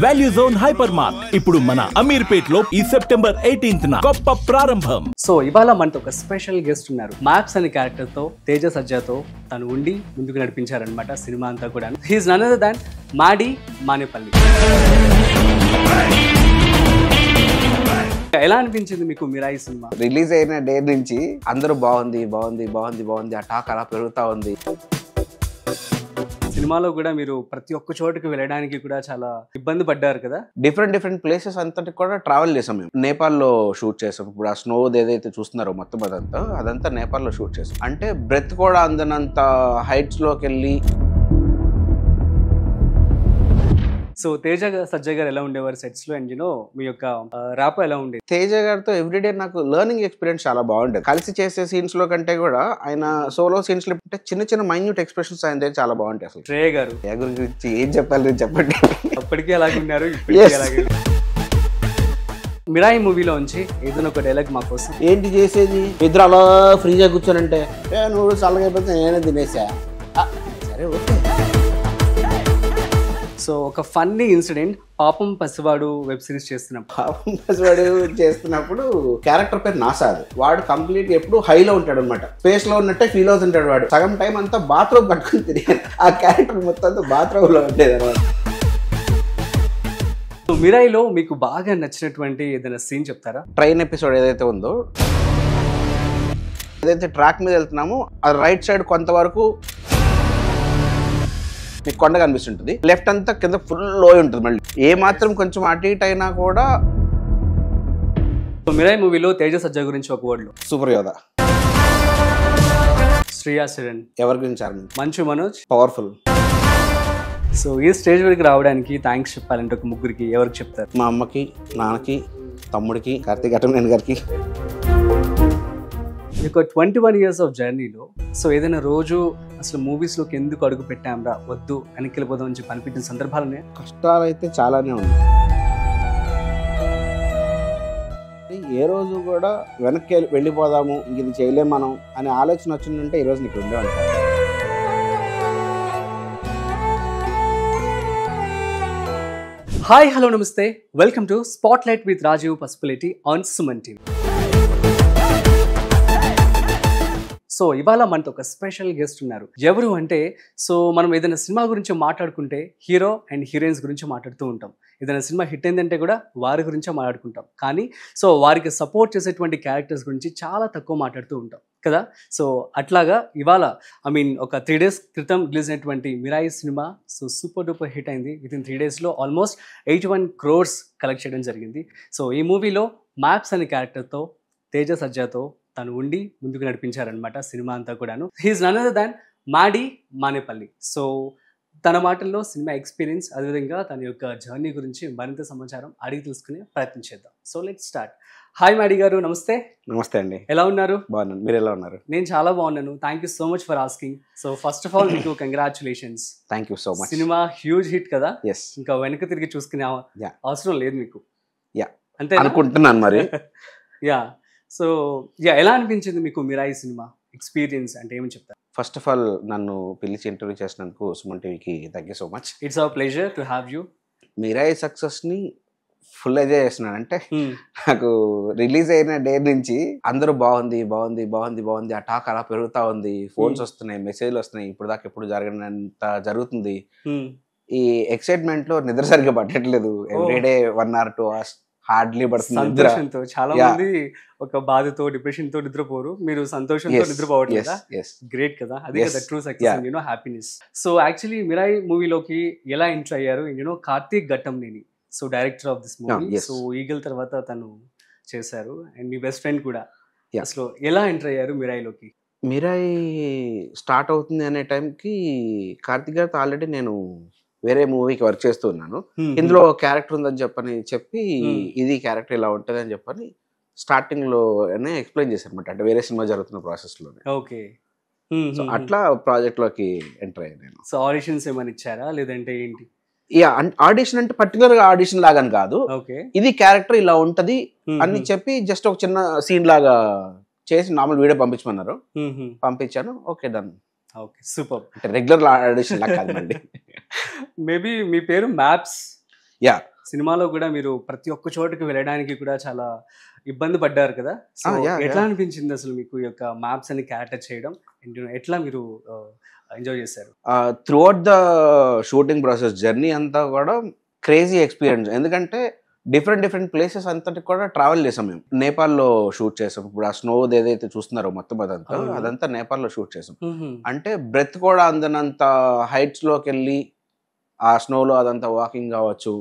Value zone hyper mart ఇప్పుడు మన అమీర్పేట్ లో ఈ సెప్టెంబర్ 18th గొప్ప ప్రారంభం. సో ఇవాళ మనతో ఒక స్పెషల్ గెస్ట్ ఉన్నారు. మ్యాప్స్ అనే క్యారెక్టర్ తో తేజ సజ్జాతో తను ఉండి ముందుకు నడిపించారనమాట సినిమా అంతా కూడా. హీఈస్ నన్ అదర్ దాన్ మాడి మానేపల్లి. ఎలా అనిపించింది మీకు మిరాయి సినిమా? రిలీజ్ అయిన డే నుంచి అందరూ బాగుంది బాగుంది బాగుంది బాగుంది ఆ టాక్ అలా పెరుగుతా ఉంది. సినిమాలో కూడా మీరు ప్రతి ఒక్క చోటుకి వెళ్ళడానికి కూడా చాలా ఇబ్బంది పడ్డారు కదా. డిఫరెంట్ ప్లేసెస్ అంతటి కూడా ట్రావెల్ చేసాం. మేము నేపాల్లో షూట్ చేసాం. ఇప్పుడు ఆ స్నో ఏదైతే చూస్తున్నారో మొత్తం అదంతా నేపాల్లో షూట్ చేసాం. అంటే బ్రెత్ కూడా అందనంత హైట్స్ లోకి వెళ్ళి. సో తేజ సజ్జా గారు ఎలా ఉండేవారు సెట్స్ లో? అండ్ మీ యొక్క ర్యాప్ ఎలా ఉండేది? తేజ గారితో ఎవ్రీడే నాకు లెర్నింగ్ ఎక్స్పీరియన్స్ చాలా బాగుండేది. కలిసి చేసే సీన్స్ లో కంటే కూడా ఆయన సోలో సీన్స్ లో చిన్న మైన్యూట్ ఎక్స్ప్రెషన్స్ ఆయన దగ్గర చాలా బాగుంటాయి. అసలు శ్రేయ గారు గురించి ఏం చెప్పాలి చెప్పండి. అప్పటికే అలాగే ఉన్నారు, అలాగే. మిరాయి మూవీలో ఉంచి ఏదైనా ఒక డైలాగ్ మా కోసం. ఏంటి చేసేది? ఇద్దరు అలా ఫ్రీగా కూర్చోనంటే నువ్వు చల్లగైపోతే నేనే తినేసా. సరే ఓకే. సో ఒక funny incident, Paapam Pasivaadu web series చేస్తున్నప్పుడు క్యారెక్టర్ పేరు నాసాద్. వాడు కంప్లీట్ ఎప్పుడు హైలో ఉంటాడు అనమాట. స్పేస్ లో ఉన్నట్టే ఫీల్ అవుతుంటాడు. వాడు సగం టైం అంతా బాత్రూమ్ కట్టుకుని తిరిగాడు. ఆ క్యారెక్టర్ మొత్తం అంతా బాత్రూమ్ లో ఉండేది అనమాట. మిరాయిలో మీకు బాగా నచ్చినటువంటి ఏదైనా సీన్ చెప్తారా? ట్రైన్ ఎపిసోడ్ ఏదైతే ఉందో, ఏదైతే ట్రాక్ మీద వెళ్తున్నామో ఆ రైట్ సైడ్ కొంతవరకు మీకు కొండ కనిపిస్తుంటుంది. లెఫ్ట్ అంతా కింద ఫుల్ లోయ ఉంటుంది. మళ్ళీ ఏ మాత్రం కొంచెం అటు ఇటు అయినా కూడా. మిరాయి మూవీలో తేజ సజ్జా గురించి ఒక వర్డ్లో. సూపర్ యోధ. శ్రేయా శరణ్ ఎవరి గురించి ఆర్మీ. మంచు మనోజ్ పవర్ఫుల్. సో ఈ స్టేజ్ వరకు రావడానికి థ్యాంక్స్ చెప్పాలంటే ఒక ముగ్గురికి ఎవరికి చెప్తారు? మా అమ్మకి, నాన్నకి, తమ్ముడికి, కార్తీక్ ఘటమనేని గారికి. మీకు 21 years ఆఫ్ జర్నీలో సో ఏదైనా రోజు అసలు మూవీస్లోకి ఎందుకు అడుగు పెట్టామరా, వద్దు వెనక్కి వెళ్ళిపోదాం అని చెప్పి అనిపించిన సందర్భాలనే? కష్టాలు అయితే చాలానే ఉన్నాయి. ఏ రోజు కూడా వెనక్కి వెళ్ళిపోదాము, ఇంక ఇది చేయలేం మనం అనే ఆలోచన వచ్చిందంటే ఈ రోజు నీకు ఉండేవాళ్ళు. హాయ్ హలో నమస్తే, welcome to spotlight with Rajiv Pasupuleti on Suman TV. So ఇవాళ మనతో ఒక స్పెషల్ గెస్ట్ ఉన్నారు. ఎవరు అంటే, సో మనం ఏదైనా సినిమా గురించి మాట్లాడుకుంటే హీరో అండ్ హీరోయిన్స్ గురించి మాట్లాడుతూ ఉంటాం. ఏదైనా సినిమా హిట్ అయిందంటే కూడా వారి గురించే మాట్లాడుకుంటాం. కానీ సో వారికి సపోర్ట్ చేసేటువంటి క్యారెక్టర్స్ గురించి చాలా తక్కువ మాట్లాడుతూ ఉంటాం కదా. సో అట్లాగా ఇవాళ ఒక 3 days క్రితం రిలీజ్ అయినటువంటి Mirai cinema so super duper hit అయింది. వితిన్ 3 daysలో ఆల్మోస్ట్ 81 crores కలెక్ట్ చేయడం జరిగింది. సో ఈ మూవీలో మ్యాప్స్ అనే క్యారెక్టర్తో తేజ సజ్జాతో తను ఉండి ముందుకు నడిపించారనమాట సినిమా అంతా కూడాను. హీఈస్ నన్ అదర్ దాన్ మాడి మానేపల్లి. సో తన మాటల్లో సినిమా ఎక్స్పీరియన్స్, అదేవిధంగా తన యొక్క జర్నీ గురించి మరింత సమాచారం అడిగి తెలుసుకునే ప్రయత్నం చేద్దాం. So let's start. హాయ్ మాడి గారు, నమస్తే. నమస్తే అండి. ఎలా ఉన్నారు? బాగున్నాను, మీరు ఎలా ఉన్నారు? నేను చాలా బాగున్నాను. Thank you so much for asking. So first of all మీకు congratulations. Thank you so much. Cinema huge hit కదా. ఎస్. ఇంకా వెనక తిరిగి చూసుకునే అవసరం లేదు మీకు. అంతే అనుకుంటున్నాను మరి. యా. సో ఎలా అనిపించింది మీకు మిరాయి సినిమా ఎక్స్పీరియన్స్ అంటే ఏమని చెప్తారు? ఫస్ట్ ఆఫ్ ఆల్ నన్ను పిలిచి ఇంటర్వ్యూ చేసినందుకు సుమన్ టీవీకి thank you so much. It's our pleasure to have you. Mirai సక్సెస్ని ఫుల్ ఎంజాయ్ చేస్తున్నాను. అంటే నాకు రిలీజ్ అయిన డే నుంచి అందరూ బాగుంది బాగుంది బాగుంది బాగుంది ఆ టాక్ అలా పెరుగుతూ ఉంది. ఫోన్స్ వస్తున్నాయి, మెసేజ్లు వస్తున్నాయి. ఇప్పుడు దాకా ఎప్పుడు జరగనంత జరుగుతుంది. ఈ ఎక్సైట్మెంట్ లో నిద్ర సరిగ్గా పట్టట్లేదు. ఎవ్రీడే 1 or 2 hours హార్డ్లీ పడుతుంది. సంతోషంతో చాలా మంది ఒక బాధతో డిప్రెషన్ తో నిద్రపోరు, మీరు సంతోషంతో నిద్రపోవట్లేదా? గ్రేట్ కదా, అది కదా true success, happiness. So actually Mirai మూవీలోకి ఎలా ఎంటర్ అయ్యారు? Karthik Ghattamaneni so director of this movie. So Eagle తర్వాత తను చేశారు అండ్ మీ బెస్ట్ ఫ్రెండ్ కూడా. అసలు ఎలా ఎంటర్ అయ్యారు మిరాయిలోకి? మిరాయి స్టార్ట్ అవుతుంది అనే టైంకి కార్తీక్ గారితో ఆల్రెడీ నేను వేరే మూవీకి వర్క్ చేస్తూ ఉన్నాను. ఇందులో క్యారెక్టర్ ఉందని చెప్పి ఇది క్యారెక్టర్ ఇలా ఉంటుంది అని చెప్పని స్టార్టింగ్ లోనే ఎక్స్ప్లెయిన్ చేశారు అనమాట. అంటే వేరే సినిమా జరుగుతున్న ప్రాసెస్ లోనే. ఓకే. సో అట్లా ప్రాజెక్ట్ లోకి ఎంటర్ అయ్యాను నేను. సో ఆడిషన్స్ ఏమైనా ఇచ్చారా లేదంటే ఏంటి? ఆడిషన్ అంటే పర్టికులర్ గా ఆడిషన్ లాగాని కాదు, ఇది క్యారెక్టర్ ఇలా ఉంటది అని చెప్పి జస్ట్ ఒక చిన్న సీన్ లాగా చేసి నార్మల్ వీడియో పంపించమన్నారు. పంపించాను. Okay done. Okay super. అంటే రెగ్యులర్ ఆడిషన్ లాగా కాదండి. మేబీ మీ పేరు మ్యాప్స్. యా సినిమాలో కూడా మీరు ప్రతి ఒక్క చోటుకి వెళ్ళడానికి కూడా చాలా ఇబ్బంది పడ్డారు కదా. సో ఎట్లా అనిపించింది అసలు మీకు ఈ యొక్క మ్యాప్స్ అని క్యారెక్టర్ చేయడం, ఎట్లా మీరు ఎంజాయ్ చేశారు? Throughout the shooting process journey అంతా కూడా క్రేజీ ఎక్స్పీరియన్స్. ఎందుకంటే డిఫరెంట్ ప్లేసెస్ అంతటి కూడా ట్రావెల్ చేసాం మేము. నేపాల్లో షూట్ చేసాం. ఇప్పుడు ఆ స్నో ఏదైతే చూస్తున్నారో మొత్తం అదంతా నేపాల్లో షూట్ చేసాం. అంటే బ్రెత్ కూడా అందనంత హైట్స్ లోకి వెళ్ళి ఆ స్నోలో అదంతా వాకింగ్ కావచ్చు,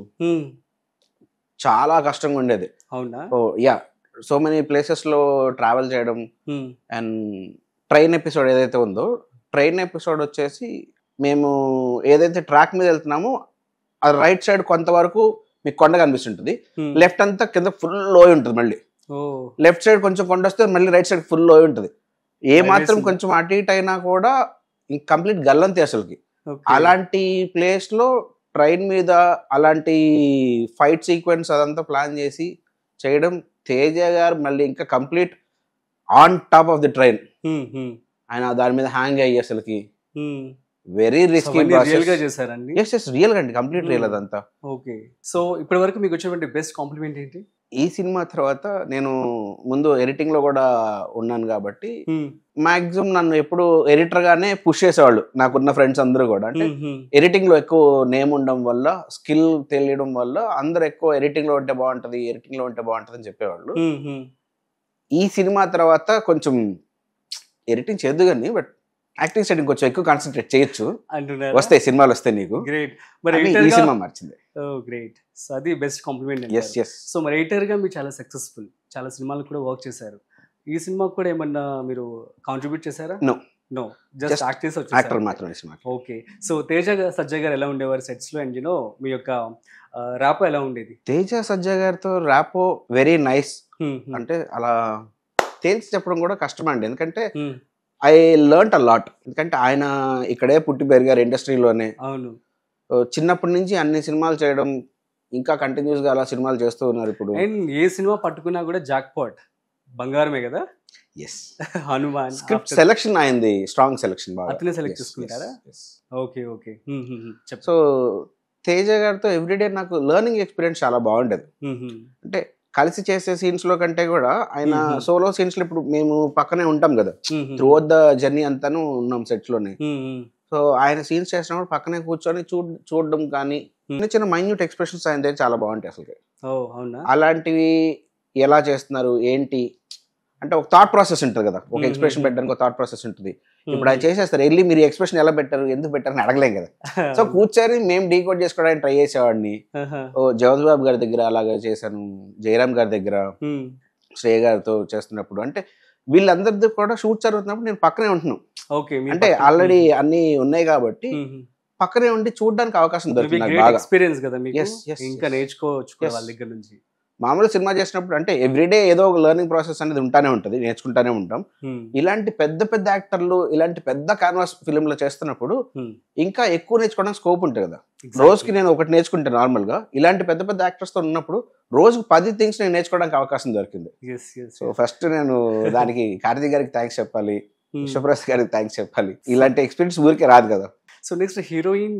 చాలా కష్టంగా ఉండేది. అవునా? సో మెనీ ప్లేసెస్ లో ట్రావెల్ చేయడం. అండ్ ట్రైన్ ఎపిసోడ్ ఏదైతే ఉందో, ట్రైన్ ఎపిసోడ్ వచ్చేసి మేము ఏదైతే ట్రాక్ మీద వెళ్తున్నామో అది రైట్ సైడ్ కొంతవరకు మీకు కొండ కనిపిస్తుంటుంది, లెఫ్ట్ అంతా కింద ఫుల్ లోయ ఉంటుంది. మళ్ళీ లెఫ్ట్ సైడ్ కొంచెం కొండ వస్తే మళ్ళీ రైట్ సైడ్ ఫుల్ లోయ ఉంటుంది. ఏ మాత్రం కొంచెం అటు ఇటు అయినా కూడా కంప్లీట్ గల్లంతే అసలుకి. అలాంటి ప్లేస్ లో ట్రైన్ మీద అలాంటి ఫైట్ సీక్వెన్స్ అదంతా ప్లాన్ చేసి చేయడం, తేజ గారు మళ్ళీ ఇంకా complete on top of the train, ఆయన దాని మీద హ్యాంగ్ అయ్యి అసలుకి వెరీ రిస్కీ చేశారండి. రియల్ గా అండి, కంప్లీట్ రియల్ అదంతా. ఓకే. సో ఇప్పటి వరకు మీకు వచ్చినటువంటి బెస్ట్ కాంప్లిమెంట్ ఏంటి? ఈ సినిమా తర్వాత నేను ముందు ఎడిటింగ్ లో కూడా ఉన్నాను కాబట్టి మాక్సిమం నన్ను ఎప్పుడు ఎడిటర్ గానే పుష్ చేసేవాళ్ళు నాకున్న ఫ్రెండ్స్ అందరూ కూడా. అంటే ఎడిటింగ్ లో ఎక్కువ నేమ్ ఉండడం వల్ల, స్కిల్ తెలియడం వల్ల అందరు ఎక్కువ ఎడిటింగ్ లో ఉంటే బాగుంటది అని చెప్పేవాళ్ళు. ఈ సినిమా తర్వాత కొంచెం ఎడిటింగ్ చేయొద్దు కానీ బట్ యాక్టింగ్ సైడ్ కొంచెం ఎక్కువ కాన్సన్ట్రేట్ చేయొచ్చు, వస్తాయి సినిమాలు వస్తాయి నీకు. గ్రేట్. మరి ఈ సినిమా మార్చింది. గ్రేట్. సో అది బెస్ట్ కాంప్లిమెంట్. సో మరి ఎడిటర్ గా మీరు చాలా సక్సెస్ఫుల్, చాలా సినిమాలు కూడా వర్క్ చేశారు. ఈ సినిమాకి కూడా ఏమన్నా మీరు కాంట్రిబ్యూట్ చేశారా? నో, జస్ట్ యాక్టర్ మాత్రమే సినిమా. ఓకే. సో తేజ సజ్జయ్ గారు ఎలా ఉండేవారు సెట్స్ లో, అండ్ మీ యొక్క ర్యాపో ఎలా ఉండేది? తేజ సజ్జయ్ గారితో ర్యాపో వెరీ నైస్. అంటే అలా తేల్చి చెప్పడం కూడా కష్టమండి, ఎందుకంటే ఐ లెర్న్ అ లాట్. ఎందుకంటే ఆయన ఇక్కడే పుట్టి పెరిగారు ఇండస్ట్రీలోనే. అవును. చిన్నప్పటి నుంచి అన్ని సినిమాలు చేయడం, ఇంకా కంటిన్యూస్ గా అలా సినిమాలు చేస్తూ ఉన్నారు. ఇప్పుడు ఏ సినిమా పట్టుకున్నా కూడా జాక్ పాట్, బంగారమే కదా. హనుమాన్ స్క్రిప్ట్ సెలెక్షన్ అయింది, స్ట్రాంగ్ సెలెక్షన్, బాగా అతనే సెలెక్ట్ చేసుకుంటారా? ఓకే. సో తేజ గారితో ఎవ్రీడే నాకు లెర్నింగ్ ఎక్స్పీరియన్స్ చాలా బాగుండేది. అంటే కలిసి చేసే సీన్స్ లో కంటే కూడా ఆయన సోలో సీన్స్ లో ఇప్పుడు మేము పక్కనే ఉంటాం కదా, త్రూఅవుట్ ద జర్నీ అంతాను ఉన్నాం సెట్స్ లోనే. సో ఆయన సీన్స్ చేసినప్పుడు పక్కనే కూర్చొని చూడడం కానీ చిన్న మైన్యూట్ ఎక్స్ప్రెషన్స్ ఆయన దగ్గర చాలా బాగుంటాయి అసలు. అలాంటివి ఎలా చేస్తున్నారు ఏంటి అంటే ఒక థాట్ ప్రాసెస్ ఉంటుంది కదా, ఒక ఎక్స్ప్రెషన్ పెట్టడానికి ఒక థాట్ ప్రాసెస్ ఉంటుంది. ఇప్పుడు ఆయన చేసేస్తారు, వెళ్ళి మీరు ఎక్స్ప్రెషన్ ఎలా పెట్టారు, ఎందుకు పెట్టారు అని అడగలేం కదా. సో కూర్చొని మేము డీకోడ్ చేసుకోవడానికి ట్రై చేసేవాడిని. జగద్ బాబు గారి దగ్గర అలాగే చేశాను, జయరామ్ గారి దగ్గర, శ్రేయ గారితో చేస్తున్నప్పుడు. అంటే వీళ్ళందరిది కూడా షూట్ జరుగుతున్నప్పుడు నేను పక్కనే ఉంటున్నాను. అంటే ఆల్రెడీ అన్ని ఉన్నాయి కాబట్టి పక్కనే ఉండి చూడడానికి అవకాశం దొరికింది. ఎక్స్పీరియన్స్ కదా మీకు, ఇంకా నేర్చుకోవచ్చు వాళ్ళ దగ్గర నుంచి. మామూలు సినిమా చేసినప్పుడు అంటే ఎవ్రీడే ఏదో ఒక లెర్నింగ్ ప్రాసెస్ అనేది ఉంటానే ఉంటుంది, నేర్చుకుంటానే ఉంటాం. ఇలాంటి పెద్ద యాక్టర్లు ఇలాంటి పెద్ద కాన్వాస్ ఫిల్మ్ లో చేస్తున్నప్పుడు ఇంకా ఎక్కువ నేర్చుకోవడానికి స్కోప్ ఉంటుంది కదా. రోజుకి నేను ఒకటి నేర్చుకుంటే నార్మల్ గా, ఇలాంటి పెద్ద యాక్టర్స్ తో ఉన్నప్పుడు రోజుకు 10 థింగ్స్ నేను నేర్చుకోవడానికి అవకాశం దొరికింది. సో ఫస్ట్ నేను దానికి కార్తీక్ గారికి థ్యాంక్స్ చెప్పాలి, విశ్వప్రసాద్ గారికి థ్యాంక్స్ చెప్పాలి. ఇలాంటి ఎక్స్పీరియన్స్ ఊరికే రాదు కదా. So next heroine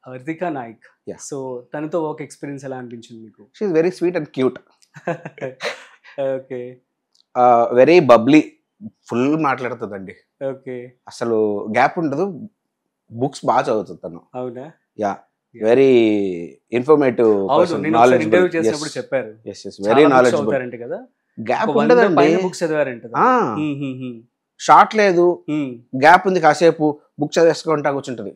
Ritika Nayak. So తనతో వర్క్ ఎక్స్పీరియన్స్ ఎలా అనిపించింది మీకు? She is very sweet and cute. Okay. Very bubbly, full మాట్లాడుతుందండి. ఓకే. అసలు గ్యాప్ ఉండదు, బుక్స్ బాగా చదువుతుంది తను. అవునా? Yeah, very informative person, knowledgeable. చెప్పారు వెరీ నాలెడ్జబుల్ కదా. గ్యాప్ ఉండదండి, బుక్స్ చదివారంట. షార్ట్ లేదు, గ్యాప్ ఉంది, కాసేపు బుక్ చదివేసుకుంటా కూర్చుంటది.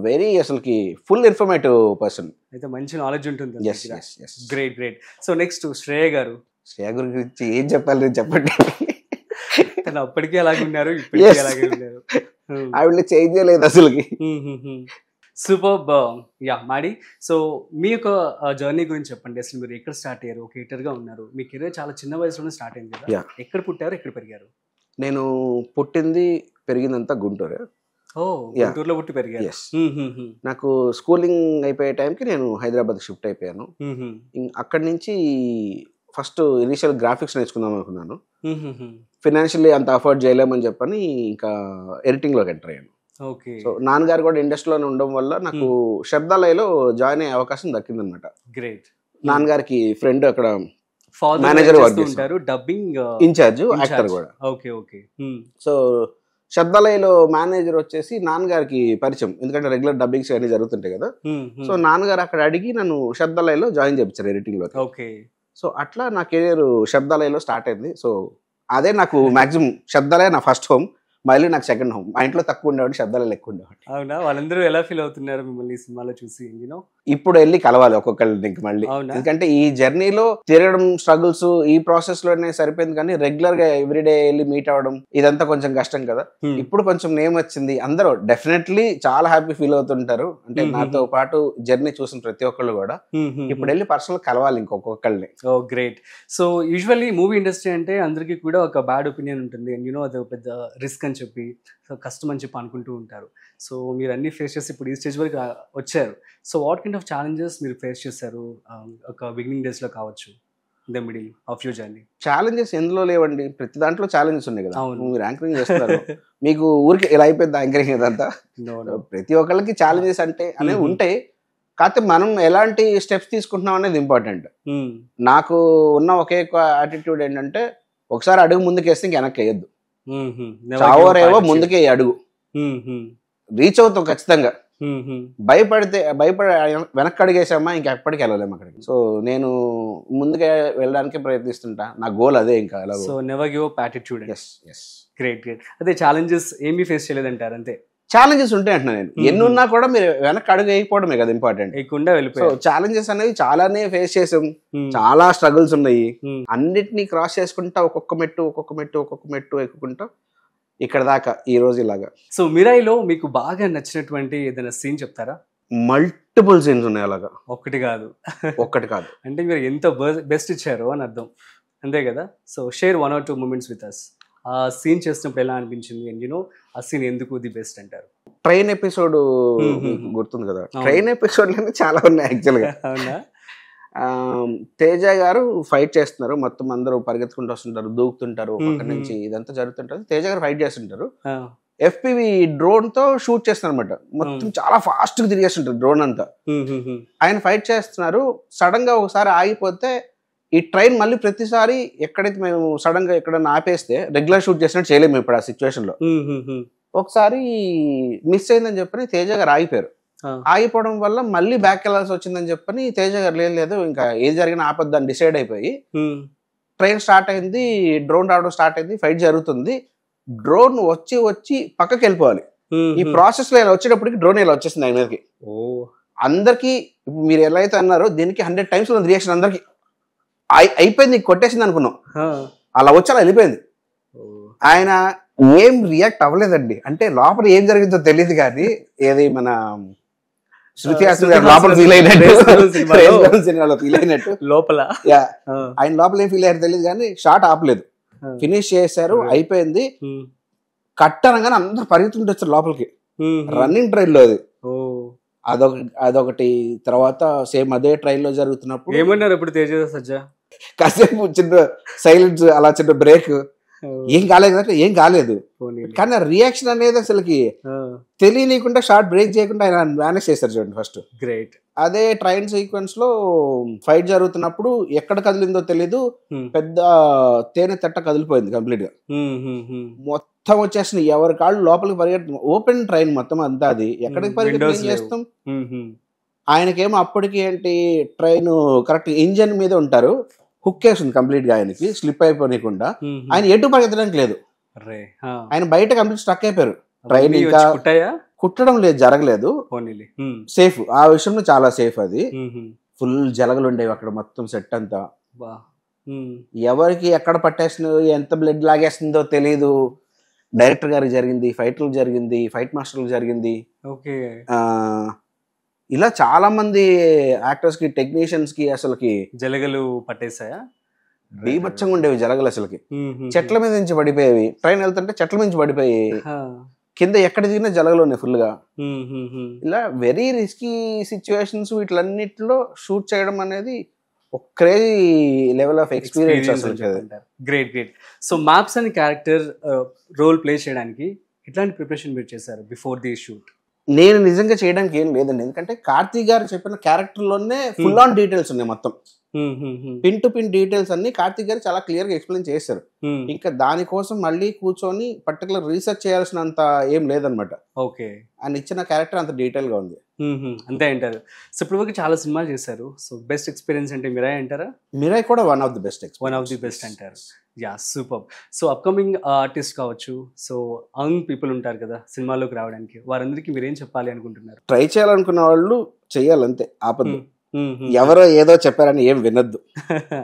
వెరీ అసలుకి ఫుల్ ఇన్ఫర్మేటివ్ పర్సన్. అయితే మంచి నాలెడ్జ్ ఉంటుంది. గ్రేట్. సో నెక్స్ట్ శ్రేయ గారు. శ్రేయ గురించి ఏం చెప్పాలి నేను, చెప్పండి. తను అప్పటికే అలాగే ఉన్నారు, ఇప్పటికీ అలాగే ఉన్నారు. ఆవిడ చేంజ్ చేయలేదు అసలుకి. సూపర్. యా మాడి, సో మీ యొక్క జర్నీ గురించి చెప్పండి. అసలు మీరు ఎక్కడ స్టార్ట్ అయ్యారు? ఒక ఎడిటర్ గా ఉన్నారు, మీ కెరీర్ చాలా చిన్న వయసులోనే స్టార్ట్ అయింది కదా. ఎక్కడ పుట్టారు, ఎక్కడ పెరిగారు? నేను పుట్టింది పెరిగిందంతా గుంటూరే. గుంటూరులో పుట్టి పెరిగారు. నాకు స్కూలింగ్ అయిపోయే టైంకి నేను హైదరాబాద్ షిఫ్ట్ అయిపోయాను. అక్కడి నుంచి ఫస్ట్ ఇనిషియల్ గ్రాఫిక్స్ నేర్చుకుందాం అనుకున్నాను. ఫినాన్షియల్లీ అంత అఫోర్డ్ చేయలేమని చెప్పని ఇంకా ఎడిటింగ్ లోకి ఎంటర్ అయ్యాను. ఓకే. సో నాన్నగారు కూడా ఇండస్ట్రీలోనే ఉండడం వల్ల నాకు శబ్దాలయలో జాయిన్ అయ్యే అవకాశం దక్కిందనమాట. గ్రేట్. నాన్నగారికి ఫ్రెండ్ అక్కడ ఫాదర్ Manager work చేస్తూ ఉంటారు, డబ్బింగ్ ఇన్ఛార్జ్, యాక్టర్ కూడా. Okay okay. సో శబ్దాలయలో మేనేజర్ వచ్చేసి నాన్నగారికి పరిచయం, ఎందుకంటే రెగ్యులర్ డబ్బింగ్స్ అన్ని జరుగుతుంటాయి కదా. సో నాన్నగారు అక్కడ అడిగి నన్ను శబ్దాలయలో జాయిన్ చేయించారు ఎడిటింగ్ లో. ఓకే. సో అట్లా నా కెరీర్ శబ్దాలయలో స్టార్ట్ అయింది. సో అదే నాకు మాక్సిమం శబ్దాలయ నా ఫస్ట్ హోమ్, మళ్ళీ నాకు సెకండ్ హోమ్. మా ఇంట్లో తక్కువ ఉండేవాడు, శబ్దాలయాలు ఎక్కువ ఉండేవాడు. అవునా? వాళ్ళందరూ ఎలా ఫీల్ అవుతున్నారు మిమ్మల్ని ఈ సినిమాలో చూసి? ఇప్పుడు వెళ్ళి కలవాలి ఒక్కొక్కళ్ళని ఇంక మళ్ళీ, ఎందుకంటే ఈ జర్నీలో తిరగడం స్ట్రగుల్స్ ఈ ప్రాసెస్ లోనే సరిపోయింది. కానీ రెగ్యులర్ గా ఎవ్రీడే వెళ్ళి మీట్ అవ్వడం ఇదంతా కొంచెం కష్టం కదా. ఇప్పుడు కొంచెం నేమ్ వచ్చింది, అందరూ డెఫినెట్లీ చాలా హ్యాపీ ఫీల్ అవుతుంటారు. అంటే నాతో పాటు జర్నీ చూసిన ప్రతి ఒక్కళ్ళు కూడా ఇప్పుడు వెళ్ళి పర్సనల్ కలవాలి ఇంకొకళ్ళని. Oh great. So usually movie industry అంటే అందరికీ కూడా ఒక బ్యాడ్ ఒపీనియన్ ఉంటుంది, అండ్ అది పెద్ద రిస్క్ అని చెప్పి, కష్టం అని చెప్పి అనుకుంటూ ఉంటారు. సో మీరు అన్ని ఫేస్ చేసి ఇప్పుడు ఈ స్టేజ్ వరకు వచ్చారు. So what kind of challenges మీరు ఫేస్ చేశారు ఒక బిగినింగ్ డేస్ లో కావచ్చు, the middle of your journey? Challenges ఎందులో లేవండి, ప్రతి దాంట్లో ఛాలెంజెస్ ఉన్నాయి కదా. మీరు యాంకరింగ్ చేస్తున్నారు, మీకు ఊరికి ఇలా అయిపోయింది యాంకరింగ్ ఇదంతా. ప్రతి ఒక్కళ్ళకి ఛాలెంజెస్ అంటే అనేవి ఉంటాయి. కాకపోతే మనం ఎలాంటి స్టెప్స్ తీసుకుంటున్నాం అనేది ఇంపార్టెంట్. నాకు ఉన్న ఒకే యాటిట్యూడ్ ఏంటంటే, ఒకసారి అడుగు ముందుకేస్తే ఇంక వెనక్కి వేయద్దు. చావరేవో ముందుకే అడుగు, రీచ్ అవుతాం ఖచ్చితంగా. భయపడితే వెనక్కి అడిగేసామా ఇంకెప్పటికి వెళ్ళలేము అక్కడికి. సో నేను ముందుకే వెళ్ళడానికి ప్రయత్నిస్తుంటా, నా గోల్ అదే. ఇంకా so never give up attitude. Great great. అదే ఛాలెంజెస్ ఏమీ ఫేస్ చేయలేదంటారు అంతే? ఛాలెంజెస్ ఉంటాయి అంటున్నా నేను. ఎన్నున్నా కూడా మీరు వెనక్కి అడుగు వేయకపోవడమే కదా ఇంపార్టెంట్. సో ఛాలెంజెస్ అనేవి చాలానే ఫేస్ చేసాం, చాలా స్ట్రగుల్స్ ఉన్నాయి. అన్నిటినీ క్రాస్ చేసుకుంటా ఒక్కొక్క మెట్టు ఎక్కుకుంటా ఇక్కడ దాకా ఈ రోజు ఇలాగా. సో మిరాయిలో మీకు బాగా నచ్చినటువంటి ఏదైనా సీన్ చెప్తారా? మల్టిపుల్ సీన్స్ ఉన్నాయి అలాగా, ఒక్కటి కాదు. అంటే మీరు ఎంత బెస్ట్ ఇచ్చారో అని అర్థం, అంతే కదా. So share 1 or 2 moments with us. ఆ సీన్ చేసినప్పుడు ఎలా అనిపించింది, అండ్ ఆ సీన్ ఎందుకు ది బెస్ట్ అంటారు? ట్రైన్ ఎపిసోడ్ గుర్తుంది కదా. ట్రైన్ ఎపిసోడ్ చాలా ఉన్నాయి యాక్చువల్ గా. అవునా? తేజ గారు ఫైట్ చేస్తున్నారు, మొత్తం అందరూ పరిగెత్తుకుంటూ వస్తుంటారు, దూకుతుంటారు పక్క నుంచి, ఇదంతా జరుగుతుంటారు. తేజ గారు ఫైట్ చేస్తుంటారు, FPV డ్రోన్ తో షూట్ చేస్తున్నారు అనమాట. మొత్తం చాలా ఫాస్ట్ గా తిరిగేస్తుంటారు డ్రోన్ అంతా. ఆయన ఫైట్ చేస్తున్నారు, సడన్ గా ఒకసారి ఆగిపోతే ఈ ట్రైన్ మళ్ళీ ప్రతిసారి ఎక్కడైతే మేము సడన్ గా ఎక్కడైనా ఆపేస్తే రెగ్యులర్ షూట్ చేసినట్టు చేయలేము ఇప్పుడు ఆ సిచ్యువేషన్ లో. ఒకసారి మిస్ అయిందని చెప్పని తేజ గారు ఆగిపోయారు. ఆగిపోవడం వల్ల మళ్ళీ బ్యాక్ వెళ్ళాల్సి వచ్చిందని చెప్పని తేజ గారు లేదు ఇంకా ఏది జరిగినా ఆపద్దని డిసైడ్ అయిపోయి ట్రైన్ స్టార్ట్ అయింది, డ్రోన్ రావడం స్టార్ట్ అయింది, ఫైట్ జరుగుతుంది. డ్రోన్ వచ్చి పక్కకి వెళ్ళిపోవాలి. ఈ ప్రాసెస్ లో ఇలా వచ్చేటప్పటికి డ్రోన్ ఇలా వచ్చేసింది ఆయన మీదకి. అందరికి ఇప్పుడు మీరు ఎలా అయితే అన్నారో దీనికి 100 times రియాక్షన్ అందరికి అయిపోయింది, కొట్టేసింది అనుకున్నాం. అలా వచ్చి అలా వెళ్ళిపోయింది. ఆయన ఏం రియాక్ట్ అవ్వలేదండి. అంటే లోపల ఏం జరిగిందో తెలియదు కానీ ఏది మన శృతి హాసన్ గారు లోపల ఫీల్ అయినట్టు, సినిమాలో ఫీల్ అయినట్టు లోపల ఆయన లోపల ఏం ఫీల్ అయ్యారు తెలియదు కానీ షాట్ ఆపలేదు, ఫినిష్ చేశారు, అయిపోయింది. కట్టనగానే అందరూ పరిగెత్తుంటే వచ్చారు లోపలికి, రన్నింగ్ ట్రైన్ లో అది. అదొకటి. తర్వాత సేమ్ అదే ట్రైన్ లో జరుగుతున్నప్పుడు ఏమన్నారు ఇప్పుడు తేజ సజ్జ? కాసేపు చిన్న సైలెన్స్, అలా చిన్న బ్రేక్, ఏం కాలేదు ఏం కాలేదు. కానీ ఆ రియాక్షన్ అనేది అసలుకి తెలియకుండా షార్ట్ బ్రేక్ చేయకుండా ఆయన మేనేజ్ చేస్తారు చూడండి ఫస్ట్. గ్రేట్. అదే ట్రైన్ సీక్వెన్స్ లో ఫైట్ జరుగుతున్నప్పుడు ఎక్కడ కదిలిందో తెలీదు, పెద్ద తేనె తట్ట కదిలిపోయింది కంప్లీట్ గా. మొత్తం వచ్చేసింది, ఎవరి కాళ్ళు లోపలికి పరిగెడుతుంది. ఓపెన్ ట్రైన్ మొత్తం అంతా, అది ఎక్కడికి పరిగెత్తం చేస్తాం. ఆయనకేమో అప్పటికి ఏంటి ట్రైన్ కరెక్ట్ ఇంజన్ మీద ఉంటారు, హుక్ వేస్తుంది కంప్లీట్ గా, ఆయనకి స్లిప్ అయిపోనీయకుండా. ఆయన ఎటు పరిగెత్తడానికి లేదు, ఆయన బయట కంప్లీట్ స్టక్ అయిపోయారు. ట్రైన్ ఇంకా కుట్టడం లేదు, జరగలేదు, సేఫ్. ఆ విషయంలో చాలా సేఫ్. అది ఫుల్ జలగలు ఉండేవి అక్కడ మొత్తం సెట్ అంతా. ఎవరికి ఎక్కడ పట్టేస్తుందో, ఎంత బ్లడ్ లాగేస్తుందో తెలీదు. డైరెక్టర్ గారికి జరిగింది, ఫైటర్లకు జరిగింది, ఫైట్ మాస్టర్లకు జరిగింది. ఇలా చాలా మంది యాక్టర్స్ కి, టెక్నీషియన్స్ కి అసలుకి జలగలు పట్టేసాయా? బీభత్సంగా ఉండేవి జలగలు అసలుకి. చెట్ల మీద నుంచి పడిపోయేవి, ట్రైన్ వెళ్తుంటే చెట్ల నుంచి పడిపోయి కింద ఎక్కడ దిగినా జలగలు ఉన్నాయి ఫుల్ గా. ఇలా వెరీ రిస్కీ సిచ్యువేషన్స్ వీటిలన్నిటిలో షూట్ చేయడం అనేది ఒక క్రేజీ లెవెల్ ఆఫ్ ఎక్స్పీరియన్స్ అసలు. Great great. సో మ్యాప్స్ అనే క్యారెక్టర్ రోల్ ప్లే చేయడానికి ఎట్లాంటి ప్రిపరేషన్ మీరు చేశారు బిఫోర్ ది షూట్? నేను నిజంగా చేయడానికి ఏం లేదండి, ఎందుకంటే కార్తీక్ గారు చెప్పిన క్యారెక్టర్ లోనే ఫుల్ ఆన్ డీటెయిల్స్ ఉన్నాయి, మొత్తం పిన్ టు పిన్ డీటెయిల్స్ అన్ని కార్తీక్ గారు చాలా క్లియర్ గా ఎక్స్ప్లెయిన్ చేశారు. ఇంకా దానికోసం మళ్ళీ కూర్చొని పర్టికులర్ రీసెర్చ్ చేయాల్సినంత ఏం లేదనమాట. ఓకే, ఆయన ఇచ్చిన క్యారెక్టర్ అంత డీటెయిల్ గా ఉంది. అంతే అంటారు. సో ఇప్పుడు వరకు చాలా సినిమాలు చేశారు, సో బెస్ట్ ఎక్స్పీరియన్స్ అంటే మిరాయ్ అంటారా? మిరాయ్ కూడా వన్ ఆఫ్ ది బెస్ట్ అంటారు. Yeah, super. So upcoming artist కావచ్చు, సో యంగ్ పీపుల్ ఉంటారు కదా సినిమాలోకి రావడానికి, వారందరికీ మీరేం చెప్పాలి అనుకుంటున్నారు? ట్రై చేయాలనుకున్న వాళ్ళు చెయ్యాలంతే, ఆపద్దు. ఎవరో ఏదో చెప్పారని ఏం వినొద్దు,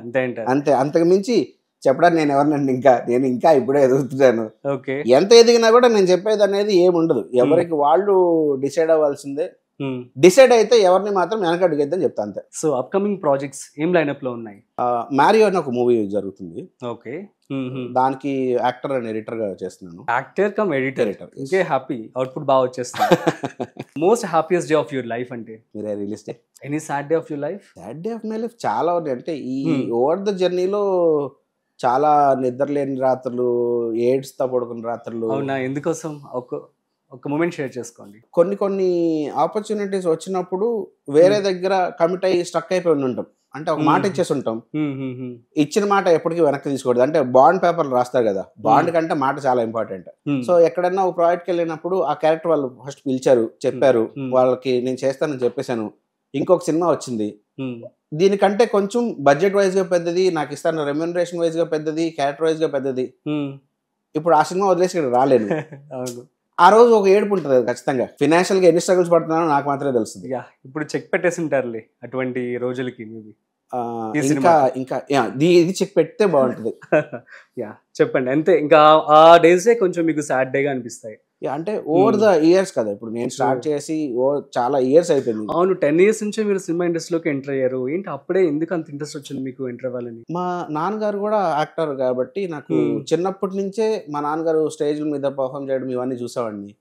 అంతే అంటారు. అంతే. అంతకు మించి చెప్పడానికి నేను ఎవరినండి, నేను ఇంకా ఇప్పుడే ఎదుగుతున్నాను. ఓకే, ఎంత ఎదిగినా కూడా నేను చెప్పేది అనేది ఏమి ఉండదు, ఎవరికి వాళ్ళు డిసైడ్ అవ్వాల్సిందే. డిసైడ్ అయితే ఎవరిని మాత్రం వెనకడుగేద్దని చెప్తా, అంతే. సో అప్కమింగ్ ప్రాజెక్ట్స్ ఏం లైనప్ లో ఉన్నాయి? మ్యారియో అని ఒక మూవీ జరుగుతుంది, ఓకే, దానికి యాక్టర్ అండ్ ఎడిటర్ గా చేస్తున్నాను. యాక్టర్ కమ్ ఎడిటర్, ఇంకే హ్యాపీ, అవుట్పుట్ బాగా వచ్చేస్తుంది. Most happiest day of your life అంటే? మీరే release day. Any sad day of your life? Sad day of my life చాలా ఉన్నాయి, అంటే ఈ ఓవర్ ద జర్నీలో చాలా నిద్రలేని రాత్రులు, ఏడ్స్తో పడుకున్న రాత్రులు. అవునా, ఎందుకోసం? ఒక మూమెంట్ షేర్ చేసుకోండి. కొన్ని ఆపర్చునిటీస్ వచ్చినప్పుడు వేరే దగ్గర కమిట్ అయ్యి స్టక్ అయిపోయి ఉంటాం, అంటే ఒక మాట ఇచ్చేసి ఉంటాం, ఇచ్చిన మాట ఎప్పటికీ వెనక్కి తీసుకోకూడదు. అంటే బాండ్ పేపర్లు రాస్తారు కదా, బాండ్ కంటే మాట చాలా ఇంపార్టెంట్. సో ఎక్కడన్నా ఒక ప్రాజెక్ట్కి వెళ్ళినప్పుడు ఆ క్యారెక్టర్ వాళ్ళు ఫస్ట్ పిలిచారు, చెప్పారు, వాళ్ళకి నేను చేస్తానని చెప్పేశాను, ఇంకొక సినిమా వచ్చింది, దీనికంటే కొంచెం బడ్జెట్ వైజ్ గా పెద్దది, నాకు ఇస్తాను రెమ్యూనరేషన్ వైజ్ గా పెద్దది, క్యారెక్టర్ వైజ్ గా పెద్దది, ఇప్పుడు ఆ సినిమా వదిలేసి ఇక్కడ రాలేను. ఆ రోజు ఒక ఏడుపు ఉంటుంది ఖచ్చితంగా. ఫైనాన్షియల్ గా ఎన్ని స్ట్రగుల్స్ పడుతున్నానో నాకు మాత్రమే తెలుస్తుంది. ఇప్పుడు చెక్ పెట్టేసి ఉంటారులే అటువంటి రోజులకి. ఇంకా ఇది చెక్ పెడితే బాగుంటుంది. యా, చెప్పండి. అంతే, ఇంకా ఆ డేసే కొంచెం మీకు సాడ్ డే గా అనిపిస్తాయి. అంటే ఓవర్ ద ఇయర్స్ కదా, ఇప్పుడు నేను స్టార్ట్ చేసి చాలా ఇయర్స్ అయిపోయింది. అవును, 10 years నుంచి మీరు సినిమా ఇండస్ట్రీలోకి ఎంటర్ అయ్యారు. ఏంటి అప్పుడే ఎందుకు అంత ఇంట్రెస్ట్ వచ్చింది మీకు ఎంటర్ అవ్వాలని? మా నాన్నగారు కూడా యాక్టర్ కాబట్టి నాకు చిన్నప్పటి నుంచే మా నాన్నగారు స్టేజ్ మీద పర్ఫామ్ చేయడం ఇవన్నీ చూసేవాడిని.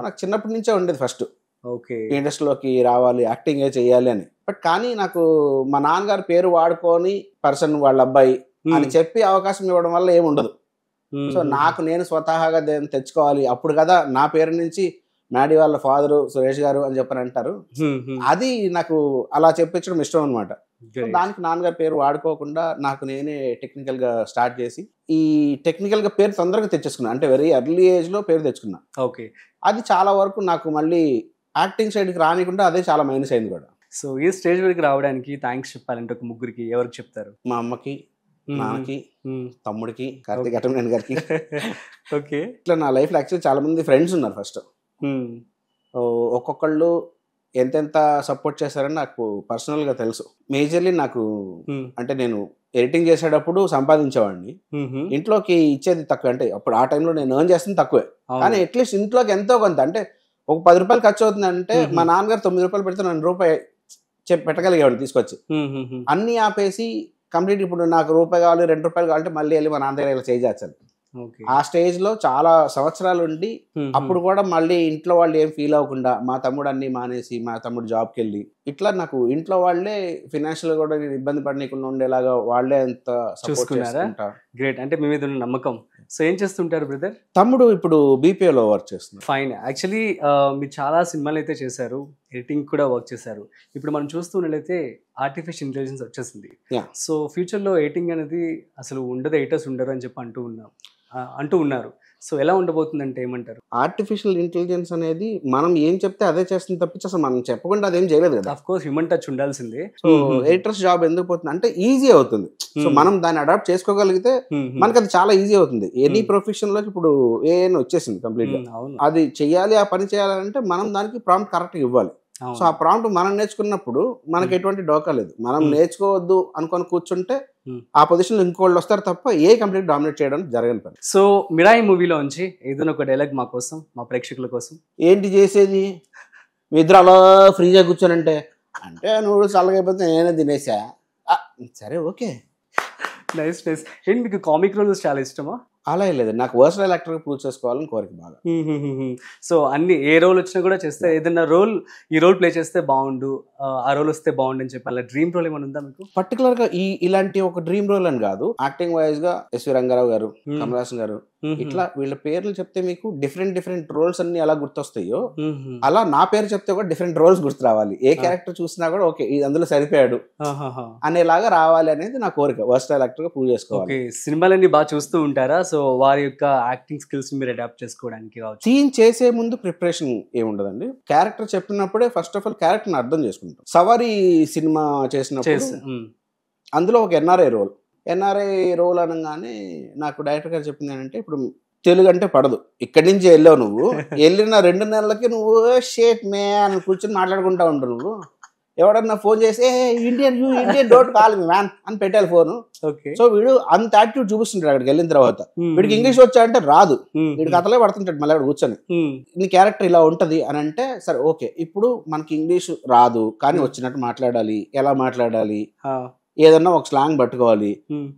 నాకు చిన్నప్పటి నుంచే ఉండేది ఫస్ట్, ఓకే, ఇండస్ట్రీలోకి రావాలి, యాక్టింగ్ చేయాలి అని. బట్ కానీ నాకు మా నాన్నగారి పేరు వాడుకొని పర్సన్ వాళ్ళ అబ్బాయి అని చెప్పి అవకాశం ఇవ్వడం వల్ల ఏముండదు. సో నాకు నేను స్వతహాగా తెచ్చుకోవాలి, అప్పుడు కదా నా పేరు నుంచి మ్యాడీ వాళ్ళ ఫాదరు సురేష్ గారు అని చెప్పని అంటారు, అది నాకు అలా చెప్పించడం ఇష్టం అనమాట. దానికి నాన్నగారి పేరు వాడుకోకుండా నాకు నేనే టెక్నికల్ గా స్టార్ట్ చేసి ఈ టెక్నికల్ గా పేరు తొందరగా తెచ్చేసుకున్నా, అంటే వెరీ ఎర్లీ ఏజ్ లో పేరు తెచ్చుకున్నా. ఓకే, అది చాలా వరకు నాకు మళ్ళీ యాక్టింగ్ సైడ్కి రానికుండా అదే చాలా మైనస్ అయింది కూడా. సో ఈ స్టేజ్ వరకు రావడానికి థ్యాంక్స్ చెప్పాలంటే ఒక ముగ్గురికి ఎవరికి చెప్తారు? మా అమ్మకి, నాన్నకి, తమ్ముడికి, కార్తీక్ అటమనేని గారికి. ఓకే, ఇట్లా నా లైఫ్ లో యాక్చువల్లీ చాలా మంది ఫ్రెండ్స్ ఉన్నారు. ఫస్ట్ ఒక్కొక్కళ్ళు ఎంతెంత సపోర్ట్ చేశారని నాకు పర్సనల్ గా తెలుసు. మేజర్లీ నాకు అంటే నేను ఎడిటింగ్ చేసేటప్పుడు సంపాదించేవాడిని, ఇంట్లోకి ఇచ్చేది తక్కువ. అంటే అప్పుడు ఆ టైంలో నేను ఎర్న్ చేస్తుంది తక్కువే, కానీ అట్లీస్ట్ ఇంట్లోకి ఎంతో కొంత, అంటే ఒక 10 రూపాయలు ఖర్చు అవుతుంది అంటే మా నాన్నగారు 9 రూపాయలు పెడితే నన్ను రూపాయి పెట్టగలిగేవాడిని తీసుకొచ్చి. అన్ని ఆపేసి కంప్లీట్ ఇప్పుడు నాకు రూపాయి కావాలి, 2 రూపాయలు కావాలంటే మళ్ళీ వెళ్ళి మా నాన్న దగ్గర ఇలా చేయించాలి. ఆ స్టేజ్ లో చాలా సంవత్సరాలు ఉండి అప్పుడు కూడా మళ్ళీ ఇంట్లో వాళ్ళు ఏం ఫీల్ అవ్వకుండా మా తమ్ముడు అన్ని మానేసి మా తమ్ముడు జాబ్కి వెళ్ళి ఇట్లా నాకు ఇంట్లో వాళ్ళే ఫైనాన్షియల్ కూడా నేను ఇబ్బంది పడనీయకుండా ఉండేలాగా వాళ్ళే ఎంత సపోర్ట్ చేస్తుంటారు. గ్రేట్, అంటే మీ మీద ఉన్న నమ్మకం. సో ఏం చేస్తుంటారు బ్రదర్? తమ్ముడు ఇప్పుడు బీపీఓలో వర్క్ చేస్తున్నారు. ఫైన్. యాక్చువల్లీ మీరు చాలా సినిమాలు అయితే చేశారు, ఎడిటింగ్ కూడా వర్క్ చేశారు. ఇప్పుడు మనం చూస్తున్నట్లయితే ఆర్టిఫిషియల్ ఇంటెలిజెన్స్ వచ్చేసింది. సో ఫ్యూచర్లో ఎడిటింగ్ అనేది అసలు ఉండదు, ఎడిటర్స్ ఉండరు అని చెప్పి అంటూ ఉన్నారు. సో ఎలా ఉండబోతుందంటే ఏమంటారు? ఆర్టిఫిషియల్ ఇంటెలిజెన్స్ అనేది మనం ఏం చెప్తే అదే చేస్తుంది తప్పించి అసలు మనం చెప్పకుండా అదేం చేయలేదు కదా. ఆఫ్ కోర్స్ హ్యూమన్ టచ్ ఉండాల్సిందే. సో ఎడిటర్స్ జాబ్ ఎందుకు పోతుంది అంటే ఈజీ అవుతుంది. సో మనం దాన్ని అడాప్ట్ చేసుకోగలిగితే మనకి అది చాలా ఈజీ అవుతుంది. ఎనీ ప్రొఫెషన్ లోకి ఇప్పుడు ఏఐ వచ్చేసింది కంప్లీట్ గా. అది చెయ్యాలి, ఆ పని చేయాలంటే మనం దానికి ప్రాంప్ట్ కరెక్ట్ ఇవ్వాలి. సో ఆ ప్రాంప్ట్ మనం నేర్చుకున్నప్పుడు మనకి ఎటువంటి డోకా లేదు. మనం నేర్చుకోవద్దు అనుకొని కూర్చుంటే ఆ పొజిషన్ లో ఇంకోళ్ళు వస్తారు తప్ప ఏ కంప్లీట్ డామినేట్ చేయడం జరగని పని. సో మిరాయి మూవీలో నుంచి ఏదైనా ఒక డైలాగ్ మా కోసం, మా ప్రేక్షకుల కోసం. ఏంటి చేసేది, మీ ఇద్దరు అలా ఫ్రీగా కూర్చోనంటే అంటే నువ్వు చల్లగైపోతే నేనే తినేసా, సరే ఓకే. Nice nice. ఏంటి మీకు కామిక్ రోల్స్ చాలా ఇష్టమా? అలా లేదు, నాకు వర్సటైల్ యాక్టర్ గా ప్రూవ్ చేసుకోవాలని కోరిక బాగా. సో అన్ని ఏ రోల్ వచ్చినా కూడా చేస్తే, ఏదైనా రోల్ ఈ రోల్ ప్లే చేస్తే బాగుండు, ఆ రోల్ వస్తే బాగుండు అని చెప్పి అలా డ్రీమ్ రోల్ ఏమైనా ఉందా మీకు? పర్టికులర్ గా ఇలాంటి ఒక డ్రీమ్ రోల్ అని కాదు, యాక్టింగ్ వైజ్ గా ఎస్వి రంగారావు గారు, కమల్ హాసన్ గారు, ఇట్లా వీళ్ళ పేర్లు చెప్తే మీకు డిఫరెంట్ రోల్స్ అన్ని ఎలా గుర్తొస్తాయో అలా నా పేరు చెప్తే కూడా డిఫరెంట్ రోల్స్ గుర్తు రావాలి. ఏ క్యారెక్టర్ చూసినా కూడా ఓకే ఇది అందులో సరిపోయాడు అనేలాగా రావాలి అనేది నా కోరిక. వర్స్టైల్ యాక్టర్ గా ప్రూవ్ చేసుకోవాలి. సినిమాలన్నీ బాగా చూస్తూ ఉంటారా? సో వారి యొక్క యాక్టింగ్ స్కిల్స్ మీరు అడాప్ట్ చేసుకోవడానికి సీన్ చేసే ముందు ప్రిపరేషన్ ఏముండదండి. క్యారెక్టర్ చెప్పినప్పుడే ఫస్ట్ ఆఫ్ ఆల్ క్యారెక్టర్ ని అర్థం చేసుకుంటాం. సవారీ సినిమా చేసినప్పుడు అందులో ఒక ఎన్ఆర్ఐ రోల్ అనగానే నాకు డైరెక్టర్ గారు చెప్పింది ఏంటంటే, ఇప్పుడు తెలుగు అంటే పడదు, ఇక్కడి నుంచి వెళ్ళావు నువ్వు, వెళ్ళిన 2 నెలలకి నువ్వు షేట్ మే అని కూర్చొని మాట్లాడుకుంటా ఉంటావు. నువ్వు ఎవడన్నా ఫోన్ చేసి Indian don't call me man అని పెట్టాలి ఫోన్. సో వీడు అంత యాటిట్యూడ్ చూపిస్తుంటాడు అక్కడికి వెళ్ళిన తర్వాత. వీడికి ఇంగ్లీష్ వచ్చా అంటే రాదు, వీడికి కథలే పడుతుంటాడు మళ్ళీ కూర్చొని. నీ క్యారెక్టర్ ఇలా ఉంటది అని అంటే సరే ఓకే, ఇప్పుడు మనకి ఇంగ్లీష్ రాదు కానీ వచ్చినట్టు మాట్లాడాలి, ఎలా మాట్లాడాలి, ఏదన్నా ఒక స్లాంగ్ పట్టుకోవాలి.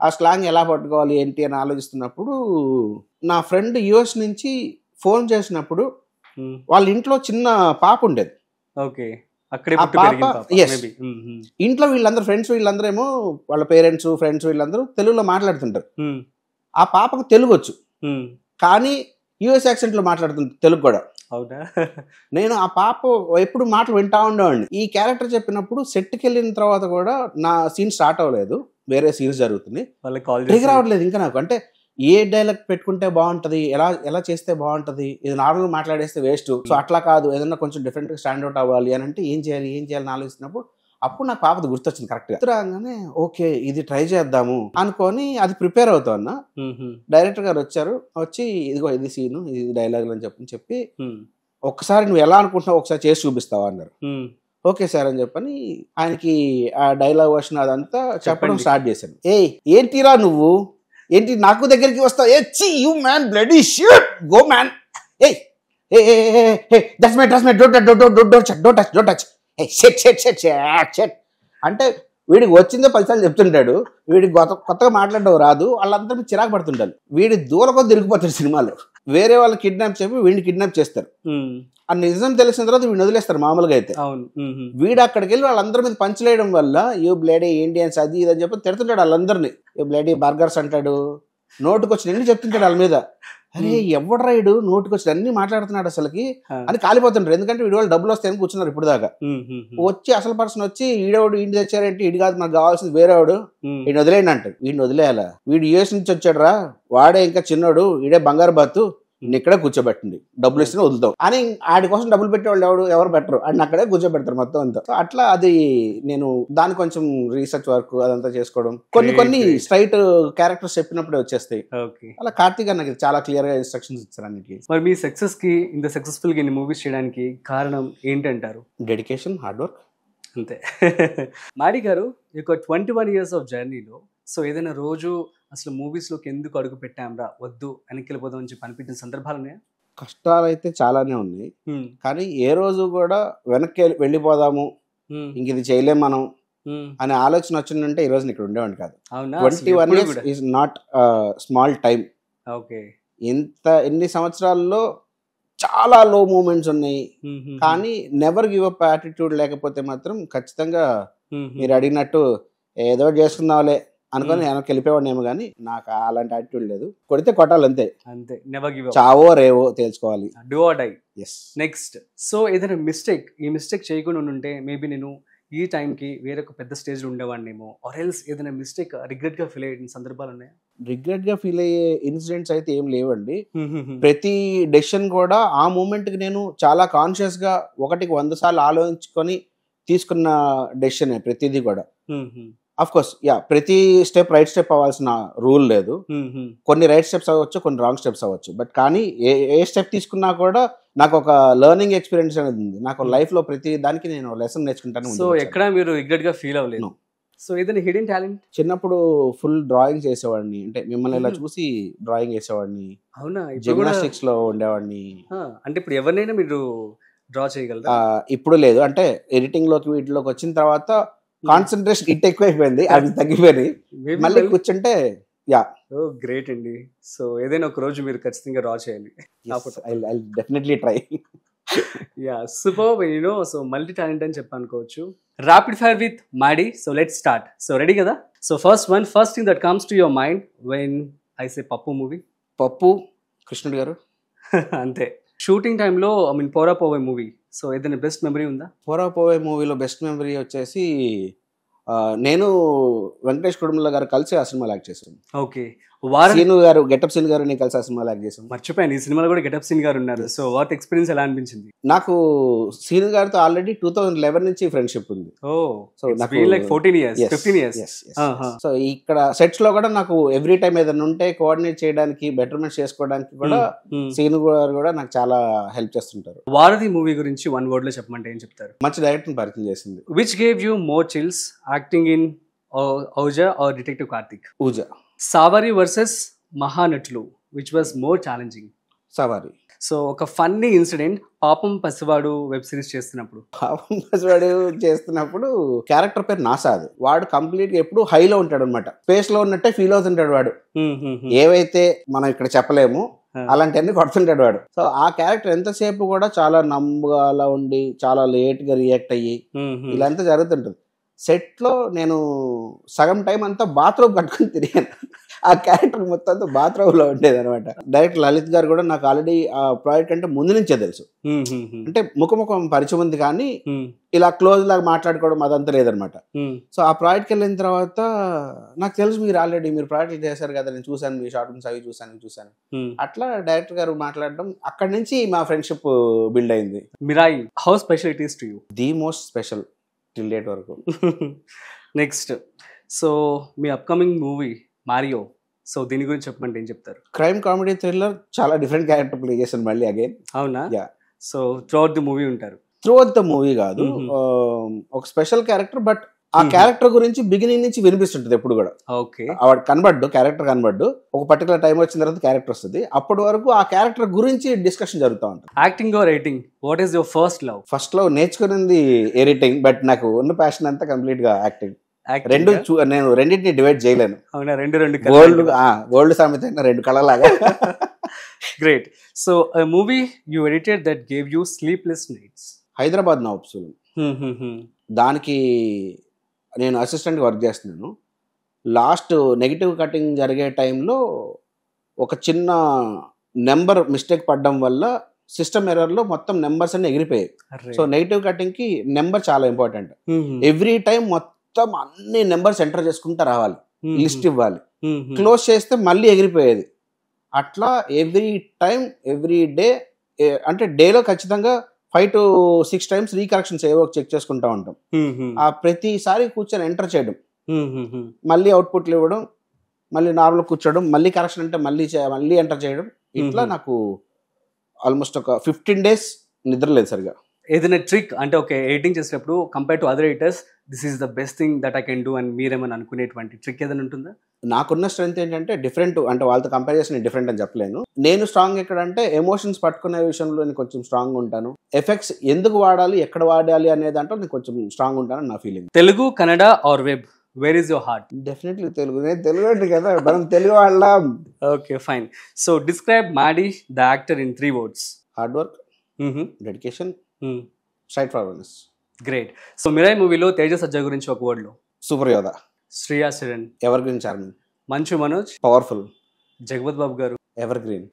ఆ స్లాంగ్ ఎలా పట్టుకోవాలి ఏంటి అని ఆలోచిస్తున్నప్పుడు నా ఫ్రెండ్ యుఎస్ నుంచి ఫోన్ చేసినప్పుడు వాళ్ళ ఇంట్లో చిన్న పాప ఉండేది. ఇంట్లో వీళ్ళందరూ ఫ్రెండ్స్ వీళ్ళందరూ ఏమో వాళ్ళ పేరెంట్స్ ఫ్రెండ్స్ వీళ్ళందరూ తెలుగులో మాట్లాడుతుంటారు. ఆ పాపకు తెలుగు వచ్చు కానీ యుఎస్ యాక్సెంట్ లో మాట్లాడుతుంది తెలుగు కూడా. నేను ఆ పాప ఎప్పుడు మాటలు వింటా ఉండేవాడిని. ఈ క్యారెక్టర్ చెప్పినప్పుడు సెట్కి వెళ్ళిన తర్వాత కూడా నా సీన్ స్టార్ట్ అవ్వలేదు, వేరే సీన్స్ జరుగుతుంది, ట్రిగర్ రావట్లేదు ఇంకా నాకు. అంటే ఏ డైలాగ్ పెట్టుకుంటే బాగుంటది, ఎలా చేస్తే బాగుంటది, ఇది నార్మల్ మాట్లాడేస్తే వేస్ట్, సో అట్లా కాదు ఏదన్నా కొంచెం డిఫరెంట్ గా స్టాండ్ అవుట్ అవ్వాలి అని అంటే ఏం చేయాలి ఆలోచిస్తున్నప్పుడు అప్పుడు నాకు పాపది గుర్తొచ్చింది కరెక్ట్ గా. రాగానే ఓకే ఇది ట్రై చేద్దాము అనుకొని అది ప్రిపేర్ అవుతా అన్నా. డైరెక్టర్ గారు వచ్చి ఇదిగో ఇది సీను ఇది డైలాగులు అని చెప్పి ఒక్కసారి నువ్వు ఎలా అనుకుంటున్నావు ఒకసారి చేసి చూపిస్తావా అన్నారు. ఓకే సార్ అని చెప్పని ఆయనకి ఆ డైలాగ్ వర్షన్ అదంతా చెప్పడం స్టార్ట్ చేశాను. ఏంటిరా నువ్వు ఏంటి నాకు దగ్గరికి వస్తావు, you man bloody shit go man, that's my don't touch అంటే వీడికి వచ్చిందో 10 సార్లు చెప్తుంటాడు, వీడికి కొత్తగా మాట్లాడడం రాదు, వాళ్ళందరూ చిరాకు పడుతుంటారు. వీడి దూలకొద్ది తిరిగిపోతాడు సినిమాలో. వేరే వాళ్ళు కిడ్నాప్ చెప్పి వీడిని కిడ్నాప్ చేస్తారు, ఆ నిజం తెలిసిన తర్వాత వీడిని వదిలేస్తారు మామూలుగా అయితే. వీడు అక్కడికి వెళ్ళి వాళ్ళందరి మీద పంచలేయడం వల్ల యూ బ్లేడీ ఇండియన్స్ అది ఇది అని చెప్పి తిడుతుంటాడు వాళ్ళందరినీ. యూ బ్లేడీ బర్గర్స్ అంటాడు, నోటుకొచ్చి ఎన్ని చెప్తుంటాడు వాళ్ళ మీద. అరే ఎవడు రైడు నోటుకొచ్చి అన్ని మాట్లాడుతున్నాడు అసలుకి అని కాలిపోతుంటారు. ఎందుకంటే వీడి వాళ్ళు డబ్బులు వస్తాయని కూర్చున్నారు ఇప్పుడు దాకా. వచ్చి అసలు పర్సన్ వచ్చి ఈడవాడు ఇంటి తెచ్చారంటే ఇడి కాదు మనకు కావాల్సింది వేరేవాడు, వీడిని వదిలేయండి అంటాడు. వీడిని వదిలేయాలా, వీడు యూఎస్ నుంచి వచ్చాడు రా, వాడే ఇంకా చిన్నోడు, ఈడే బంగారు బాతు, ఇక్కడే కూర్చోబెట్టండి డబ్బులు ఇస్తేనే వదులుతాం అని ఆడి కోసం డబ్బులు పెట్టేవాళ్ళు ఎవరు పెట్టరు, ఆయన అక్కడే కూర్చోబెడతారు మొత్తం అంతా. సో అట్లా అది నేను దాని కొంచెం రీసెర్చ్ వర్క్ అదంతా చేసుకోవడం, కొన్ని స్ట్రైట్ క్యారెక్టర్స్ చెప్పినప్పుడే వచ్చేస్తాయి. అలా కార్తీక్ నాకు చాలా క్లియర్ గా ఇన్స్ట్రక్షన్స్ ఇచ్చారు అన్నిటికీ. మరి మీ సక్సెస్ కి ఇంత సక్సెస్ఫుల్ గా మూవీస్ చేయడానికి కారణం ఏంటంటారు? డెడికేషన్, హార్డ్ వర్క్, అంతే. మాడి గారు ఈ 21 years ఆఫ్ జర్నీలో సో ఏదైనా రోజు అసలు మూవీస్లోకి ఎందుకు అడుగు పెట్టాంరా, వద్దు వెనక్కి వెళ్ళిపోదాం అని చెప్పి అనిపించిన సందర్భాలు ఉన్నాయా? కష్టాలు అయితే చాలానే ఉన్నాయి, కానీ ఏ రోజు కూడా వెనక్కి వెళ్ళిపోదాము ఇంక ఇది చేయలేం మనం అనే ఆలోచన వచ్చిందంటే ఈ రోజు ఇక్కడ ఉండేవాడిని కాదు. 21 years is not small time. ఎన్ని సంవత్సరాల్లో చాలా లో మూమెంట్స్ ఉన్నాయి, కానీ నెవర్ గివ్ అప్ యాటిట్యూడ్ లేకపోతే మాత్రం ఖచ్చితంగా మీరు అడిగినట్టు ఏదో చేసుకుందాంలే అనుకొని వెనక్కి వెళ్ళిపోయాడేమో, కానీ నాకు అలాంటి యాటిట్యూడ్ లేదు. కొడితే కొట్టాలి అంతే, నెవర్ గివ్ అప్, చావో రేవో తెలుసుకోవాలి, do or die. Next so ఏదైనా ఈ మిస్టేక్ చేయకుండా ఉంటే మేబీ నేను ఈ టైంకి వేరొక పెద్ద స్టేజ్లో ఉండేవాడినేమో, ఆర్ ఎల్స్ ఏదైనా మిస్టేక్ రిగ్రెట్ గా ఫీల్ అయ్యే సందర్భాలు ఉన్నాయా? రిగ్రెట్ గా ఫీల్ అయ్యే ఇన్సిడెంట్స్ అయితే ఏం లేవండి. ప్రతి డెసిషన్ కూడా ఆ మూమెంట్ కి నేను చాలా కాన్షియస్ గా 1కి 100 సార్లు ఆలోచించుకొని తీసుకున్న డెసిషన్ ప్రతిదీ కూడా. అఫ్ కోర్స్ ప్రతి స్టెప్ రైట్ స్టెప్ అవ్వాల్సిన రూల్ లేదు, కొన్ని రైట్ స్టెప్స్ అవ్వచ్చు కొన్ని రాంగ్ స్టెప్స్ అవ్వచ్చు, బట్ కానీ ఏ స్టెప్ తీసుకున్నా కూడా నాకు ఒక లెర్నింగ్ ఎక్స్పీరియన్స్ అనేది ఉంది. నాకు లైఫ్ లో ప్రతి దానికి నేను లెసన్ నేర్చుకుంటాను. సో ఎక్కడ మీరు రిగ్రెట్ గా ఫీల్ అవ్వలేదు? సో ఏదైనా హిడెన్ టాలెంట్? చిన్నప్పుడు ఫుల్ డ్రాయింగ్ చేసేవాడిని, అంటే మిమ్మల్ని ఇలా చూసి డ్రాయింగ్ చేసేవాడిని. అవునా? జిమ్నాస్టిక్స్ లో ఉండేవాడిని. అంటే ఇప్పుడు ఎవరినైనా మీరు డ్రా చేయగలరా? ఇప్పుడు లేదు, అంటే ఎడిటింగ్ లోకి వీటిలోకి వచ్చిన తర్వాత కాన్సన్ట్రేషన్ ఇట్ ఎక్కువైపోయింది, అది తగ్గిపోయింది. మళ్ళీ కూర్చుంటే గ్రేట్ అండి. సో ఏదైనా ఒక రోజు మీరు ఖచ్చితంగా డ్రా చేయాలి. Definitely try. Super, so multi talent అని చెప్పి అనుకోవచ్చు. Rapid fire with Maddy. So let's start. So ready కదా? So first thing that comes to your mind when I say Pappu movie. పప్పు కృష్ణుడు గారు. అంతే. షూటింగ్ టైంలో ఐ మీన్ పోరా పోవే మూవీ, సో ఏదైనా బెస్ట్ మెమరీ ఉందా? పోరా పోవే మూవీలో బెస్ట్ మెమరీ వచ్చేసి నేను వెంకటేష్ కుటుంబల గారు కలిసి ఆ సినిమాలో యాక్ట్ చేశాను. ఓకే. సీను గారు, గెటప్ సీన్ గారు, నేను కలిసి ఆ సినిమాలో యాక్ట్ చేశాను. మర్చిపోయాను, ఈ సినిమాలో కూడా గెటప్ సీన్ గారు ఉన్నారు. సో వాట్ ఎక్స్పీరియన్స్ ఎలా అనిపించింది? నాకు సీను గారితో ఆల్రెడీ 2011 నుంచి ఫ్రెండ్షిప్ ఉంది. సో నాకు లైక్ 14 years 15 years. సో ఇక్కడ సెట్స్ లో కూడా నాకు ఎవ్రీ టైం ఏదైనా ఉంటే కోఆర్డినేట్ చేయడానికి, బెటర్మెంట్ చేసుకోవడానికి కూడా సీను గారు కూడా నాకు చాలా హెల్ప్ చేస్తుంటారు. వారధి మూవీ గురించి 1 word లో చెప్పమంటే ఏం చెప్తారు? మంచి డైరెక్టర్ పరిచయం చేసింది. Which gave you more chills, acting in Ouija or detective Karthik? Ouija. Savaari versus Mahanatulu, which was more challenging? Savaari. So ఒక funny incident, Paapam Pasivaadu web series చేస్తున్నప్పుడు. పాపం పసివాడు చేస్తున్నప్పుడు క్యారెక్టర్ పేరు నాసాద్. వాడు కంప్లీట్ గా ఎప్పుడు హైలో ఉంటాడు అనమాట, స్పేస్ లో ఉన్నట్టే ఫీల్ అవుతుంటాడు వాడు. ఏవైతే మనం ఇక్కడ చెప్పలేము అలాంటివన్నీ కొడుతుంటాడు వాడు. సో ఆ క్యారెక్టర్ ఎంతసేపు కూడా చాలా నమ్మగా ఉండి చాలా లేట్ గా రియాక్ట్ అయ్యి ఇలా అంతా జరుగుతుంటుంది. సెట్ లో నేను సగం టైం అంతా బాత్రూమ్ కట్టుకుని తిరిగాను. ఆ క్యారెక్టర్ మొత్తం అంతా బాత్రూమ్ లో ఉండేది అనమాట. డైరెక్టర్ లలిత్ గారు కూడా నాకు ఆల్రెడీ ఆ ప్రాజెక్ట్ అంటే ముందు నుంచే తెలుసు. అంటే ముఖముఖం పరిచయం ఉంది కానీ ఇలా క్లోజ్ లాగా మాట్లాడుకోవడం అదంతా లేదనమాట. సో ఆ ప్రాజెక్ట్కి వెళ్ళిన తర్వాత నాకు తెలుసు మీరు ఆల్రెడీ మీరు ప్రాజెక్ట్ చేశారు కదా, నేను చూసాను మీ షార్ట్ ఫిల్మ్స్ అవి చూసాను. అట్లా డైరెక్టర్ గారు మాట్లాడడం, అక్కడి నుంచి మా ఫ్రెండ్షిప్ బిల్డ్ అయింది. Mirai, how special it is to you? The most special till date వరకు. నెక్స్ట్, సో మీ అప్కమింగ్ మూవీ మారియో, సో దీని గురించి చెప్పమంటే ఏం చెప్తారు? క్రైమ్ కామెడీ థ్రిల్లర్, చాలా డిఫరెంట్ క్యారెక్టర్ ప్లే చేశాను మళ్ళీ అగైన్. అవునా? Yeah. So throughout the movie ఉంటారు? త్రూఅవుట్ ద మూవీ కాదు, ఒక స్పెషల్ క్యారెక్టర్. బట్ ఆ క్యారెక్టర్ గురించి బిగినింగ్ నుంచి వినిపిస్తుంటది ఎప్పుడు కూడా. ఓకే. వాడు కనబడ్డు, క్యారెక్టర్ కనబడ్డు, ఒక పర్టికులర్ టైం వచ్చిన తర్వాత క్యారెక్టర్ వస్తుంది. అప్పటి వరకు ఆ క్యారెక్టర్ గురించి డిస్కషన్ జరుగుతూ ఉంటుంది. Acting are writing, what is your first love? First love నేర్చుకున్నది ఎడిటింగ్, బట్ నాకు ఉన్న ప్యాషన్ అంతా కంప్లీట్ గా యాక్టింగ్. నేను రెండింటిని డివైడ్ చేయలేను. అవునా? రెండు వరల్డ్ సామెత రెండు కళలాగా. Great. So movie you edited that gave you sleepless nights, Hyderabad నవాబ్సులు. దానికి నేను అసిస్టెంట్ వర్క్ చేస్తున్నాను. లాస్ట్ నెగిటివ్ కటింగ్ జరిగే టైంలో ఒక చిన్న నెంబర్ మిస్టేక్ పడడం వల్ల సిస్టమ్ ఎర్రర్లో మొత్తం నెంబర్స్ అన్ని ఎగిరిపోయాయి. సో నెగిటివ్ కటింగ్ కి నెంబర్ చాలా ఇంపార్టెంట్. ఎవ్రీ టైం మొత్తం అన్ని నెంబర్స్ ఎంటర్ చేసుకుంటూ రావాలి, లిస్ట్ ఇవ్వాలి. క్లోజ్ చేస్తే మళ్ళీ ఎగిరిపోయేది. అట్లా ఎవ్రీ టైం ఎవ్రీ డే, అంటే డేలో ఖచ్చితంగా 5 to 6 times రీకరెక్షన్స్ ఏవో చెక్ చేసుకుంటా ఉంటాం. ఆ ప్రతిసారి కూర్చొని ఎంటర్ చేయడం, మళ్ళీ అవుట్పుట్లు ఇవ్వడం, మళ్ళీ నార్మల్ కూర్చోవడం, మళ్ళీ కరెక్షన్ అంటే మళ్ళీ ఎంటర్ చేయడం. ఇట్లా నాకు ఆల్మోస్ట్ ఒక 15 days నిద్ర లేదు సరిగా. ఏదైనా ట్రిక్ అంటే ఓకే ఎడిటింగ్ చేసేటప్పుడు compare to other editors this is the best thing that I can do అని మీరేమని అనుకునేటువంటి ట్రిక్ ఏదైనా ఉంటుందా? నాకున్న స్ట్రెంత్ ఏంటంటే డిఫరెంట్, అంటే వాళ్ళతో కంపేర్ చేసి నేను డిఫరెంట్ అని చెప్పలేను. నేను స్ట్రాంగ్ ఎక్కడంటే ఎమోషన్స్ పట్టుకునే విషయంలో నేను కొంచెం స్ట్రాంగ్ ఉంటాను. ఎఫెక్ట్స్ ఎందుకు వాడాలి, ఎక్కడ వాడాలి అనే దాంట్లో నేను కొంచెం స్ట్రాంగ్ ఉంటానని నా feeling. Telugu, Kannada or web, where is your heart? Definitely Telugu. నేను తెలుగు కదా, మనం తెలుగు వాళ్ళం. Okay fine. So describe Maddy the actor in 3 words. Hard work, dedication, straightforwardness. Great. So Mirai మూవీలో తేజ సజ్జా గురించి ఒక వర్డ్ లో? సూపర్ యోధ. Shriya Saran evergreen charming. Manchu Manoj powerful. Jagapathi Babu garu evergreen.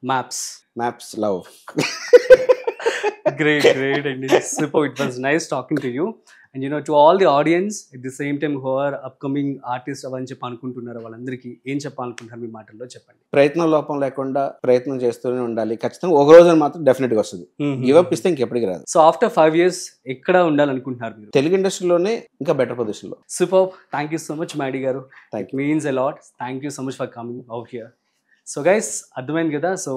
Maps love. Great and super. It was nice talking to you, and to all the audience at the same time who are upcoming artists అవని చెప్పి అనుకుంటున్నారు వాళ్ళందరికీ ఏం చెప్పాలనుకుంటున్నారు మీ మాటల్లో చెప్పండి. ప్రయత్నం లోపం లేకుండా ప్రయత్నం చేస్తూనే ఉండాలి. ఖచ్చితంగా ఒక రోజు మాత్రం డెఫినెట్ గా వస్తుంది. గివ్ అప్ ఇస్తే ఇంకెప్పటికి రాదు. సో ఆఫ్టర్ 5 years ఎక్కడ ఉండాలనుకుంటున్నారు మీరు? తెలుగు ఇండస్ట్రీలోనే ఇంకా బెటర్ పొజిషన్ లో. Super. Thank you so much Maddy garu. It means a lot. Thank you so much for coming out here. So guys అర్థమైంది కదా. సో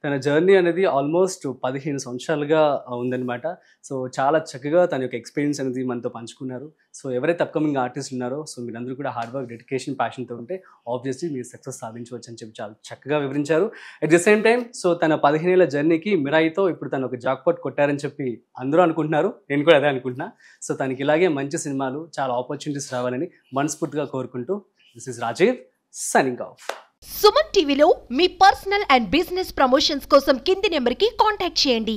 తన జర్నీ అనేది ఆల్మోస్ట్ 15 సంవత్సరాలుగా ఉందన్నమాట. సో చాలా చక్కగా తన యొక్క ఎక్స్పీరియన్స్ అనేది మనతో పంచుకున్నారు. సో ఎవరైతే అప్కమింగ్ ఆర్టిస్ట్ ఉన్నారో సో మీరందరూ కూడా హార్డ్ వర్క్, డెడికేషన్, ప్యాషన్తో ఉంటే ఆబ్వియస్లీ మీరు సక్సెస్ సాధించవచ్చు అని చెప్పి చాలా చక్కగా వివరించారు. At the same time so తన 15 ఏళ్ల జర్నీకి మిరాయితో ఇప్పుడు తను ఒక జాక్పాట్ కొట్టారని చెప్పి అందరూ అనుకుంటున్నారు. నేను కూడా అదే అనుకుంటున్నా. సో తనకి ఇలాగే మంచి సినిమాలు, చాలా ఆపర్చునిటీస్ రావాలని మనస్ఫూర్తిగా కోరుకుంటూ this is Rajiv signing off. Suman టీవీలో మీ పర్సనల్ అండ్ బిజినెస్ ప్రమోషన్స్ కోసం కింది నెంబర్కి కాంటాక్ట్ చేయండి.